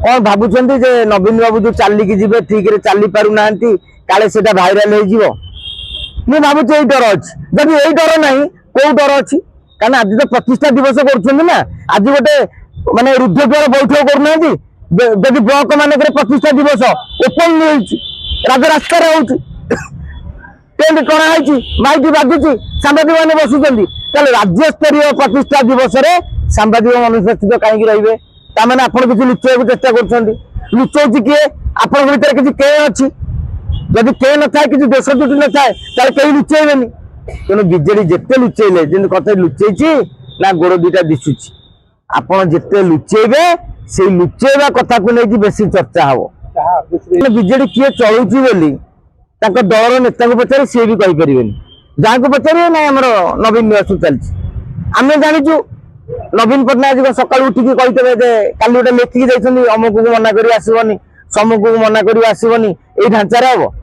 कौन भावुं जे नवीन बाबू जो चलिकी जी ठीक से चली पार ना काले से भाइराल हो भावुँ यही डर अच्छी जब यही डर ना कौ डर अच्छी कारण आज तो प्रतिष्ठा दिवस कर आज गोटे माने रुद्धद्वार बैठक करना जब ब्लॉक मानक प्रतिष्ठा दिवस ओपन राजरास्त टेंट टणा माइक बाजुची सांबादिक मैंने बसुंच राज्य स्तरीय प्रतिष्ठा दिवस सांबादिक अनुपस्थित कहीं रे ताने आप लुचा चेष्टा कर लुचाऊँ किए आप किसी के अच्छी जदि के न था कि देश जुटी न था कहीं लुचेबेनि तेणु विजेडी जिते लुचेले जमी कत लुचेची ना गोड़ दुटा दिशुची आपड़ जिते लुचेबे से लुचेबा कथा को लेकिन बेसी चर्चा हम विजेडी किए चलुची बोली दल नेता को पचारे सी भी कहीपर जहाँ को पचारे ना आम नवीन निवास चलती आम जाचु नवीन पट्टनायक सकाल उठिकी कहीथे काली गोटे लेखिकी जाइए अमुक को मना कर आसबनी समूह को मना कर आसबनी ये ढांचार हम